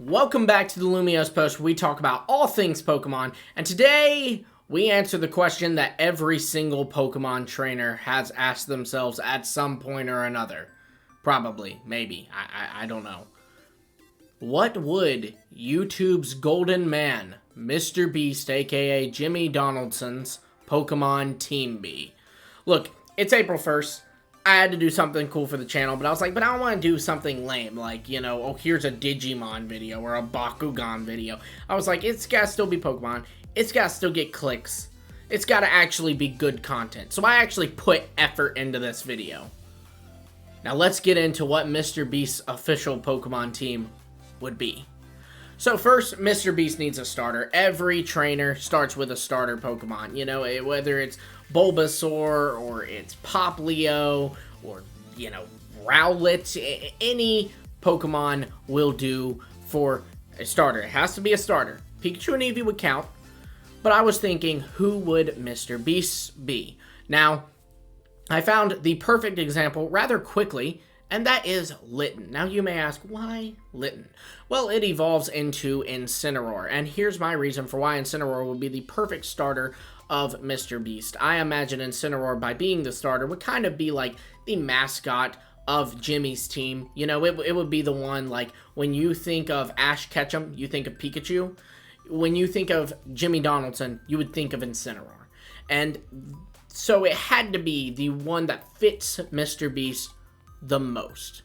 Welcome back to the Lumiose Post, where we talk about all things Pokemon, and today we answer the question that every single Pokemon trainer has asked themselves at some point or another. Probably, maybe, I don't know. What would YouTube's golden man, Mr. Beast, aka Jimmy Donaldson's Pokemon team be? Look, it's April 1st. I had to do something cool for the channel, but I was like, but I don't want to do something lame, like, you know, oh, here's a Digimon video or a Bakugan video. I was like, it's gotta still be Pokemon. It's gotta still get clicks. It's gotta actually be good content. So I actually put effort into this video. Now let's get into what Mr. Beast's official Pokemon team would be. So first, Mr. Beast needs a starter. Every trainer starts with a starter Pokemon. You know, whether it's Bulbasaur or it's Poplio or, you know, Rowlet. Any Pokemon will do for a starter. It has to be a starter. Pikachu and Eevee would count. But I was thinking, who would Mr. Beast be? Now, I found the perfect example rather quickly, and that is Litten. Now you may ask, why Litten? Well, it evolves into Incineroar, and here's my reason for why Incineroar would be the perfect starter of Mr. Beast. I imagine Incineroar, by being the starter, would kind of be like the mascot of Jimmy's team. You know, it would be the one, like, when you think of Ash Ketchum, you think of Pikachu. When you think of Jimmy Donaldson, you would think of Incineroar. And so it had to be the one that fits Mr. Beast the most.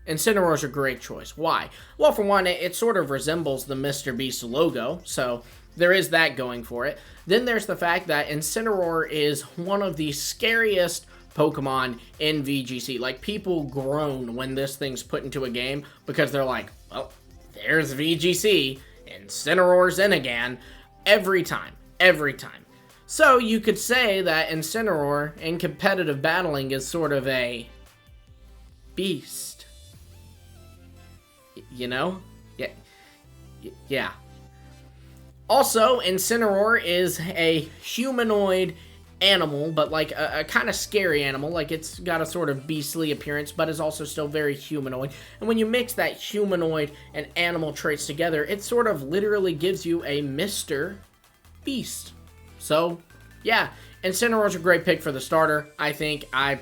Incineroar's a great choice. Why? Well, for one, it sort of resembles the Mr. Beast logo, so there is that going for it. Then there's the fact that Incineroar is one of the scariest Pokemon in VGC. Like, people groan when this thing's put into a game because they're like, well, there's VGC, Incineroar's in again, every time. So you could say that Incineroar in competitive battling is sort of a beast. You know? Yeah. Also, Incineroar is a humanoid animal, but like a kind of scary animal. Like, it's got a sort of beastly appearance, but is also still very humanoid. And when you mix that humanoid and animal traits together, it sort of literally gives you a Mr. Beast. So, yeah, Incineroar's a great pick for the starter. I think I'm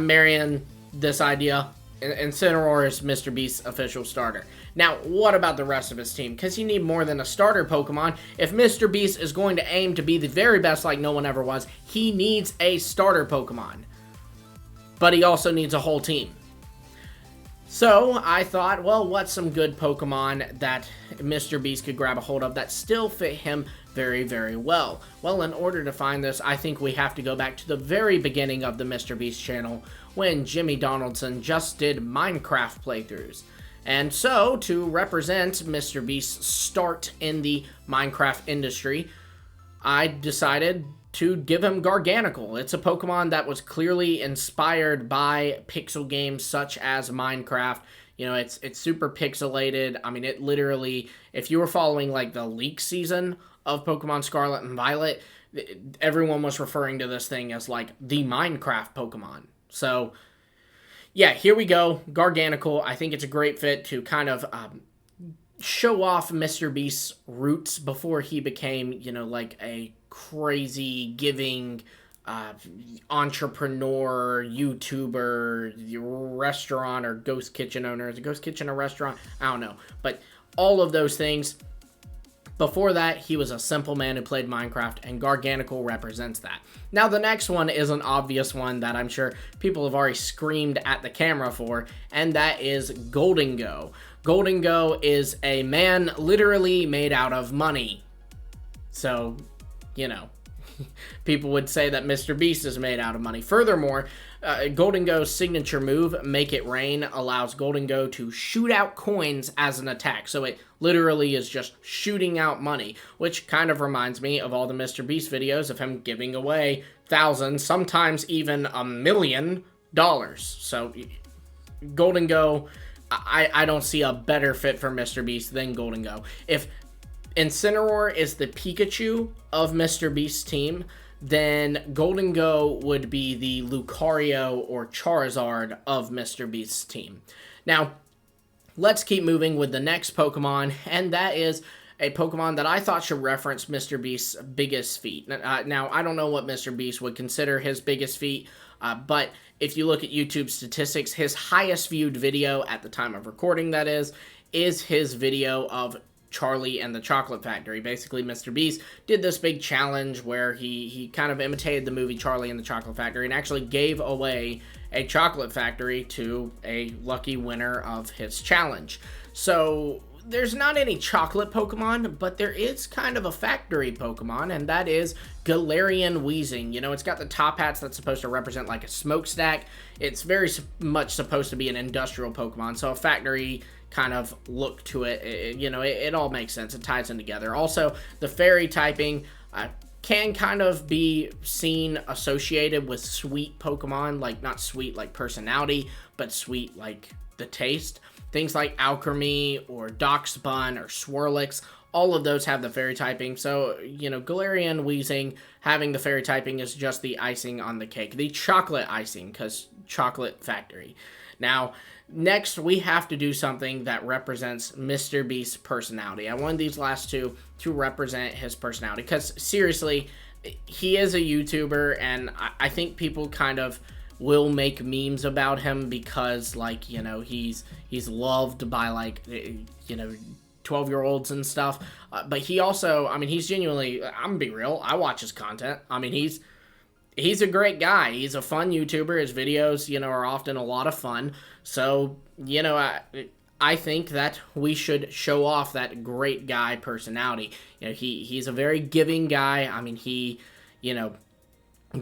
marrying this idea. Incineroar is Mr. Beast's official starter. Now, what about the rest of his team? Because you need more than a starter Pokemon. If Mr. Beast is going to aim to be the very best like no one ever was, he needs a starter Pokemon. But he also needs a whole team. So, I thought, well, what's some good Pokemon that Mr. Beast could grab a hold of that still fit him very, very well? Well, in order to find this, I think we have to go back to the very beginning of the Mr. Beast channel, when Jimmy Donaldson just did Minecraft playthroughs. And so, to represent Mr. Beast's start in the Minecraft industry, I decided to give him Garganacl. It's a Pokemon that was clearly inspired by pixel games such as Minecraft. You know, it's super pixelated. I mean, it literally, if you were following like the leak season of Pokemon Scarlet and Violet, everyone was referring to this thing as like the Minecraft Pokemon. So, yeah, here we go. Garganacl. I think it's a great fit to kind of show off Mr. Beast's roots before he became, you know, like a crazy giving entrepreneur, YouTuber, restaurant, or ghost kitchen owner. Is a ghost kitchen a restaurant? I don't know. But all of those things. Before that, he was a simple man who played Minecraft, and Garganacl represents that. Now, the next one is an obvious one that I'm sure people have already screamed at the camera for, and that is Gholdengo. Gholdengo is a man literally made out of money. So, you know, people would say that Mr. Beast is made out of money. Furthermore, Gholdengo's signature move, Make It Rain, allows Gholdengo to shoot out coins as an attack. So it literally is just shooting out money, which kind of reminds me of all the Mr. Beast videos of him giving away thousands, sometimes even $1 million. So Gholdengo, I don't see a better fit for Mr. Beast than Gholdengo. If Incineroar is the Pikachu of Mr. Beast's team, then Gholdengo would be the Lucario or Charizard of Mr. Beast's team. Now, let's keep moving with the next Pokemon, and that is a Pokemon that I thought should reference Mr. Beast's biggest feat. Now, I don't know what Mr. Beast would consider his biggest feat, but if you look at YouTube statistics, his highest viewed video at the time of recording, that is his video of Charlie and the Chocolate Factory. Basically, Mr. Beast did this big challenge where he kind of imitated the movie Charlie and the Chocolate Factory and actually gave away a chocolate factory to a lucky winner of his challenge. So there's not any chocolate Pokemon, but there is kind of a factory Pokemon, and that is Galarian Weezing. You know, it's got the top hats that's supposed to represent like a smokestack. It's very much supposed to be an industrial Pokemon, so a factory kind of look to it. It all makes sense. It ties in together. Also, the fairy typing can kind of be seen associated with sweet Pokemon, like not sweet like personality, but sweet like the taste. Things like Alchemy or Doxbun or Swirlix, all of those have the fairy typing. So, Galarian Weezing having the fairy typing is just the icing on the cake. The chocolate icing, because chocolate factory. Now, next we have to do something that represents Mr. Beast's personality. I wanted these last two to represent his personality, because seriously, he is a YouTuber, and I think people kind of will make memes about him because, like, he's loved by, like, 12-year-olds and stuff. But he also, he's genuinely, I'm gonna be real, I watch his content. He's a great guy. He's a fun YouTuber. His videos, are often a lot of fun. So, I think that we should show off that great guy personality. He's a very giving guy. He,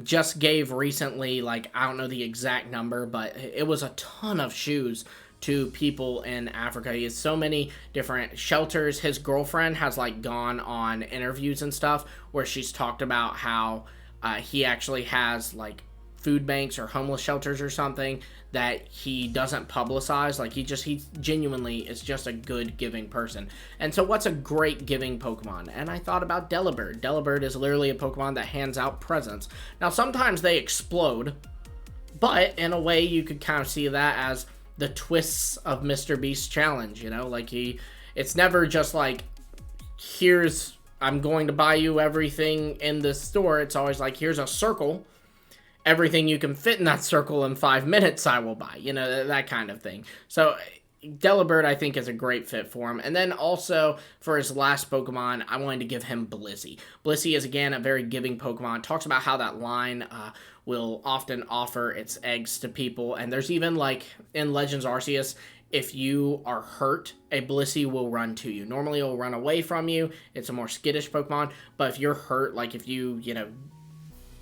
just gave recently, like, I don't know the exact number, but it was a ton of shoes to people in Africa. He has so many different shelters. His girlfriend has, like, gone on interviews and stuff where she's talked about how he actually has, like, food banks or homeless shelters or something that he doesn't publicize. Like, he genuinely is just a good giving person. And so what's a great giving Pokemon? And I thought about Delibird. Delibird is literally a Pokemon that hands out presents. Now, sometimes they explode, but in a way you could kind of see that as the twists of Mr. Beast's challenge, like it's never just like, I'm going to buy you everything in the store. It's always like, here's a circle. Everything you can fit in that circle in 5 minutes, I will buy. That kind of thing. So Delibird, I think, is a great fit for him. And then also, for his last Pokemon, I wanted to give him Blissey. Blissey is, again, a very giving Pokemon. It talks about how that line will often offer its eggs to people. And there's even, like, in Legends Arceus, if you are hurt, a Blissey will run to you. Normally, it will run away from you. It's a more skittish Pokemon. But if you're hurt, like if you,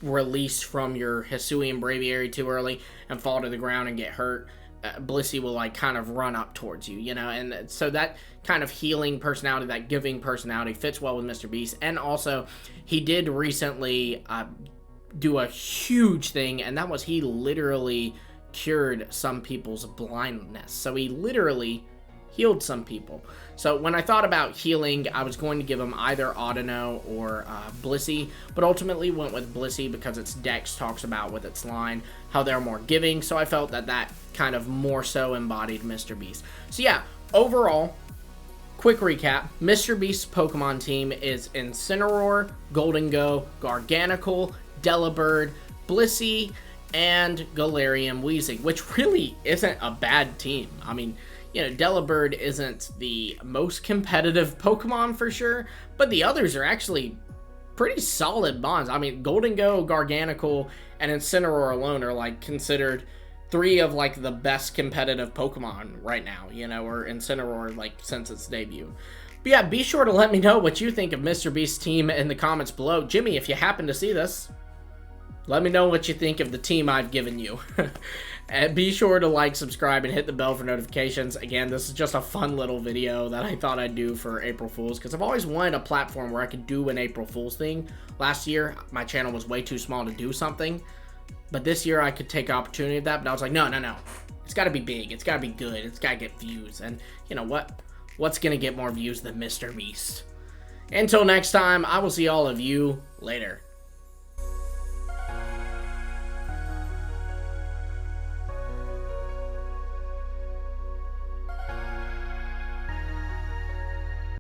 release from your Hisuian Braviary too early and fall to the ground and get hurt, Blissey will, like, kind of run up towards you, and so that kind of healing personality, that giving personality fits well with Mr. Beast. And also, he did recently do a huge thing, and that was he literally cured some people's blindness. So he literally healed some people. So when I thought about healing, I was going to give him either Audino or Blissey, but ultimately went with Blissey because its dex talks about with its line how they're more giving, so I felt that kind of more so embodied Mr. Beast. So yeah, overall, quick recap, Mr. Beast's Pokemon team is Incineroar, Goldengo, Garganacl, Delibird, Blissey, and Galarian Weezing, which really isn't a bad team. Delibird isn't the most competitive Pokemon for sure, but the others are actually pretty solid bonds. Goldengo, Garganacl, and Incineroar alone are, like, considered 3 of, like, the best competitive Pokemon right now, or Incineroar, like, since its debut. But yeah, be sure to let me know what you think of Mr. Beast's team in the comments below. Jimmy, if you happen to see this, let me know what you think of the team I've given you. And be sure to like, subscribe, and hit the bell for notifications. Again, this is just a fun little video that I thought I'd do for April Fool's, because I've always wanted a platform where I could do an April Fool's thing. Last year, my channel was way too small to do something, but this year I could take opportunity of that, but I was like, no. It's got to be big. It's got to be good. It's got to get views. And you know what? What's going to get more views than Mr. Beast? Until next time, I will see all of you later.